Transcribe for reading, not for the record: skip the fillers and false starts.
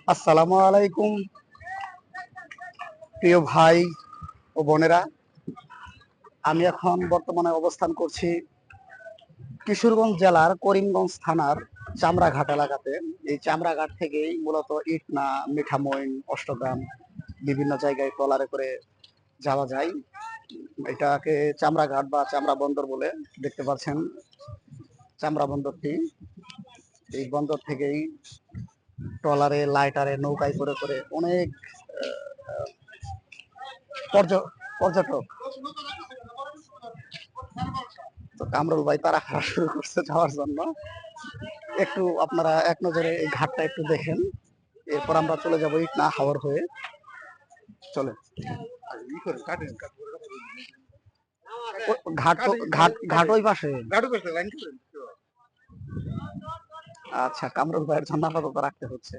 আসসালামু আলাইকুম প্রিয় ভাই ও বোনেরা। আমি এখন বর্তমানে অবস্থান করছি কিশোরগঞ্জ জেলার করিমগঞ্জ থানার চামড়াঘাট এলাকাতে। এই চামড়াঘাট থেকেই মূলত ইটনা, মিঠামইন, অষ্টগ্রাম বিভিন্ন জায়গায় ট্রলারে করে যাওয়া যায়। এটাকে চামড়াঘাট বা চামড়া বন্দর বলে। দেখতে পাচ্ছেন চামড়া বন্দরটি। এই বন্দর থেকেই ট্রলারে, লাইটারে, নৌকায় করে করে অনেক পর্যটক, তো কামরুল ভাই তারা হারা শুরু করছে যাওয়ার জন্য। একটু আপনারা এক নজরে এই ঘাটটা একটু দেখেন, এরপর আমরা চলে যাবো ইটনা হাওর হয়ে। চলে ঘাট তো ঘাট ওই পাশে। আচ্ছা, কামরুল ভাইয়ের জন্য আপাতত রাখতে হচ্ছে।